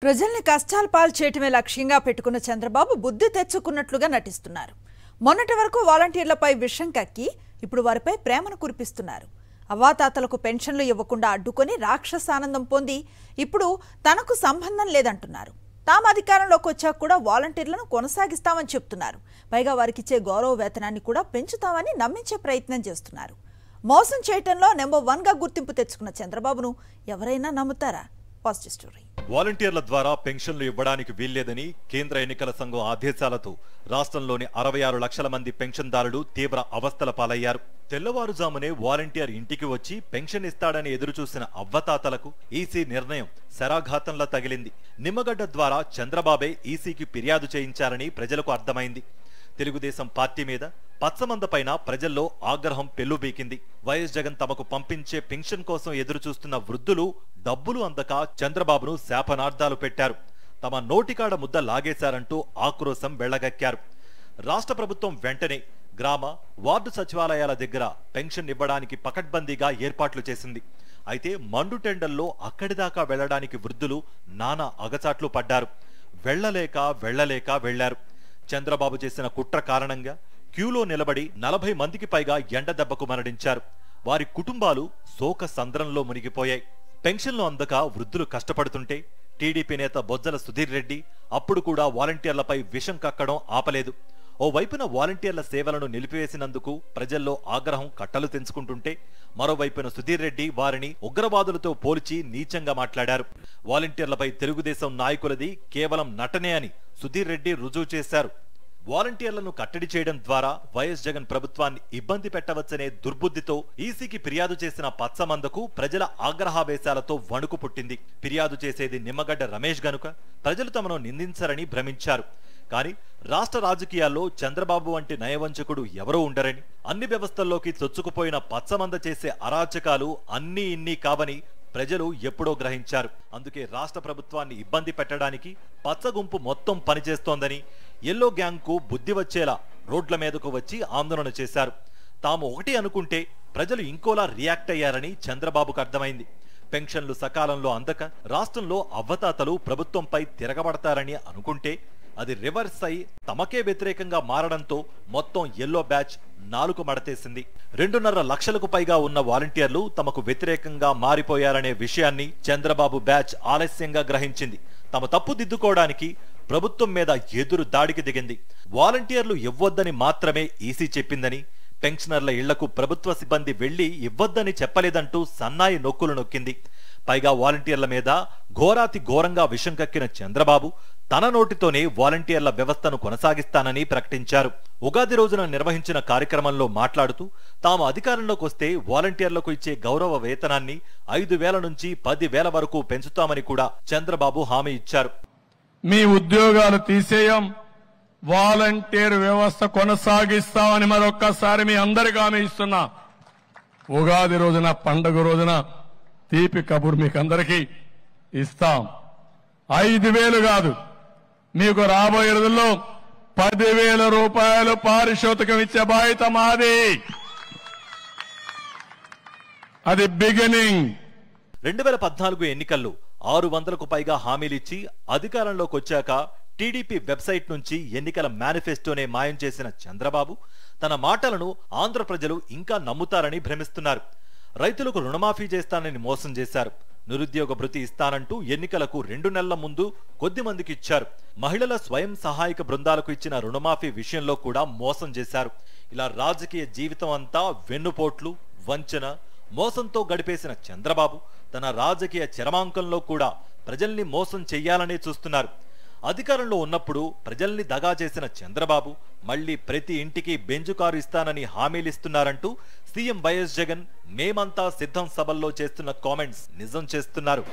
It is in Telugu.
ప్రజల్ని కష్టాల పాలు చేయటమే లక్ష్యంగా పెట్టుకున్న చంద్రబాబు బుద్ధి తెచ్చుకున్నట్లుగా నటిస్తున్నారు. మొన్నటి వరకు వాలంటీర్లపై విషం కక్కి ఇప్పుడు వారిపై ప్రేమను కురిపిస్తున్నారు. అవ్వాతాతలకు పెన్షన్లు ఇవ్వకుండా అడ్డుకొని రాక్షసానందం పొంది ఇప్పుడు తనకు సంబంధం లేదంటున్నారు. తాము అధికారంలోకి వచ్చాక కూడా వాలంటీర్లను కొనసాగిస్తామని చెప్తున్నారు. పైగా వారికిచ్చే గౌరవ వేతనాన్ని కూడా పెంచుతామని నమ్మించే ప్రయత్నం చేస్తున్నారు. మోసం చేయటంలో నెంబర్ 1గా గుర్తింపు తెచ్చుకున్న చంద్రబాబును ఎవరైనా నమ్ముతారా? Positive story. వాలంటీర్ల ద్వారా పెన్షన్లు ఇవ్వడానికి వీల్లేదని కేంద్ర ఎన్నికల సంఘం ఆదేశాలతో రాష్ట్రంలోని 66 లక్షల మంది పెన్షన్దారులు తీవ్ర అవస్థల పాలయ్యారు. తెల్లవారుజామునే వాలంటీర్ ఇంటికి వచ్చి పెన్షన్ ఇస్తాడని ఎదురుచూసిన అవ్వతాతలకు ఈసీ నిర్ణయం శరాఘాతంలా తగిలింది. నిమ్మగడ్డ ద్వారా చంద్రబాబే ఈసీకి ఫిర్యాదు చేయించారని ప్రజలకు అర్థమైంది. తెలుగుదేశం పార్టీ మీద పచ్చమంద పైన ప్రజల్లో ఆగ్రహం పెల్లుబీకింది. వైఎస్ జగన్ తమకు పంపించే పెన్షన్ కోసం ఎదురు చూస్తున్న వృద్ధులు డబ్బులు అందక చంద్రబాబును శాపనార్థాలు పెట్టారు. తమ నోటికాడ ముద్ద లాగేశారంటూ ఆక్రోశం వెళ్లగక్కారు. రాష్ట్ర ప్రభుత్వం వెంటనే గ్రామ వార్డు సచివాలయాల దగ్గర పెన్షన్ ఇవ్వడానికి పకడ్బందీగా ఏర్పాట్లు చేసింది. అయితే మండుటెండల్లో అక్కడిదాకా వెళ్లడానికి వృద్ధులు నానా అగచాట్లు పడ్డారు. వెళ్లలేక వెళ్లారు. చంద్రబాబు చేసిన కుట్ర కారణంగా క్యూలో నిలబడి 40 మందికి పైగా ఎండ దెబ్బకు మరణించారు. వారి కుటుంబాలు శోక సంద్రంలో మునిగిపోయాయి. పెన్షన్లు అందక వృద్ధులు కష్టపడుతుంటే టీడీపీ నేత బొజ్జల సుధీర్ రెడ్డి అప్పుడు కూడా వాలంటీర్లపై విషం కక్కడం ఆపలేదు. ఓవైపున వాలంటీర్ల సేవలను నిలిపివేసినందుకు ప్రజల్లో ఆగ్రహం కట్టలు తెంచుకుంటుంటే మరోవైపున సుధీర్ రెడ్డి వారిని ఉగ్రవాదులతో పోల్చి నీచంగా మాట్లాడారు. వాలంటీర్లపై తెలుగుదేశం నాయకులది కేవలం నటనే అని సుధీర్ రెడ్డి రుజువు చేశారు. వాలంటీర్లను కట్టడి చేయడం ద్వారా వైఎస్ జగన్ ప్రభుత్వాన్ని ఇబ్బంది పెట్టవచ్చనే దుర్బుద్ధితో ఈసీకి ఫిర్యాదు చేసిన పచ్చమందకు ప్రజల ఆగ్రహావేశాలతో వణుకు పుట్టింది. ఫిర్యాదు చేసేది నిమ్మగడ్డ రమేష్ గనుక ప్రజలు తమను నిందించరని భ్రమించారు. కానీ రాష్ట్ర రాజకీయాల్లో చంద్రబాబు వంటి నయవంచకుడు ఎవరూ ఉండరని, అన్ని వ్యవస్థల్లోకి చొచ్చుకుపోయిన పచ్చమంద చేసే అరాచకాలు అన్నీ ఇన్ని కావని ప్రజలు ఎప్పుడో గ్రహించారు. అందుకే రాష్ట్ర ప్రభుత్వాన్ని ఇబ్బంది పెట్టడానికి పచ్చగుంపు మొత్తం పనిచేస్తోందని ఎల్లో గ్యాంగ్ కు బుద్ధి వచ్చేలా రోడ్ల మీదకు వచ్చి ఆందోళన చేశారు. తాము ఒకటి అనుకుంటే ప్రజలు ఇంకోలా రియాక్ట్ అయ్యారని చంద్రబాబుకు అర్థమైంది. పెన్షన్లు సకాలంలో అందక రాష్ట్రంలో అవ్వతాతలు ప్రభుత్వంపై తిరగబడతారని అనుకుంటే అది రివర్స్ అయి తమకే వ్యతిరేకంగా మారడంతో మొత్తం ఎల్లో బ్యాచ్ నాలుగు మడతేసింది. 2.5 లక్షలకు పైగా ఉన్న వాలంటీర్లు తమకు వ్యతిరేకంగా మారిపోయారనే విషయాన్ని చంద్రబాబు బ్యాచ్ ఆలస్యంగా గ్రహించింది. తమ తప్పు దిద్దుకోవడానికి ప్రభుత్వం మీద ఎదురు దాడికి దిగింది. వాలంటీర్లు ఇవ్వొద్దని మాత్రమే ఈసీ చెప్పిందని, పెన్షనర్ల ఇళ్లకు ప్రభుత్వ సిబ్బంది వెళ్లి ఇవ్వొద్దని చెప్పలేదంటూ సన్నాయి నొక్కులు నొక్కింది. పైగా వాలంటీర్ల మీద ఘోరాతి ఘోరంగా విషం కక్కిన చంద్రబాబు తన నోటితోనే వాలంటీర్ల వ్యవస్థను కొనసాగిస్తానని ప్రకటించారు. ఉగాది రోజున నిర్వహించిన కార్యక్రమంలో మాట్లాడుతూ తాము అధికారంలోకి వస్తే వాలంటీర్లకు ఇచ్చే గౌరవ వేతనాన్ని 5,000 నుంచి 10,000 వరకు పెంచుతామని కూడా చంద్రబాబు హామీ ఇచ్చారు. మీ ఉద్యోగాలు తీసేయం, వాలంటీర్ వ్యవస్థ కొనసాగిస్తామని మరొక్కసారి మీ అందరికీ హామీ ఇస్తున్నా. ఉగాది రోజున, పండుగ రోజున తీపి కబురు మీకు అందరికీ ఇస్తాం. 5,000 కాదు, మీకు రాబోయే రోజుల్లో 10,000 రూపాయలు పారితోషికం ఇచ్చే బాధ్యత మాది. అది బిగినింగ్. 2014 ఎన్నికల్లో 600కు పైగా హామీలిచ్చి అధికారంలోకి వచ్చాక టీడీపీ వెబ్సైట్ నుంచి ఎన్నికల మేనిఫెస్టోనే మాయం చేసిన చంద్రబాబు తన మాటలను ఆంధ్ర ప్రజలు ఇంకా నమ్ముతారని భ్రమిస్తున్నారు. రైతులకు రుణమాఫీ చేస్తానని మోసం చేశారు. నిరుద్యోగ భృతి ఇస్తానంటూ ఎన్నికలకు 2 నెలల ముందు కొద్ది మందికి ఇచ్చారు. మహిళల స్వయం సహాయక బృందాలకు ఇచ్చిన రుణమాఫీ విషయంలో కూడా మోసం చేశారు. ఇలా రాజకీయ జీవితం అంతా వెన్నుపోట్లు, వంచన, మోసంతో గడిపేసిన చంద్రబాబు తన రాజకీయ చరమాంకంలో కూడా ప్రజల్ని మోసం చెయ్యాలనే చూస్తున్నారు. అధికారంలో ఉన్నప్పుడు ప్రజల్ని దగా చేసిన చంద్రబాబు మళ్లీ ప్రతి ఇంటికి బెంజు కారు ఇస్తానని హామీలిస్తున్నారంటూ సీఎం వైఎస్ జగన్ మేమంతా సిద్ధం సభల్లో చేస్తున్న కామెంట్స్ నిజం చేస్తున్నారు.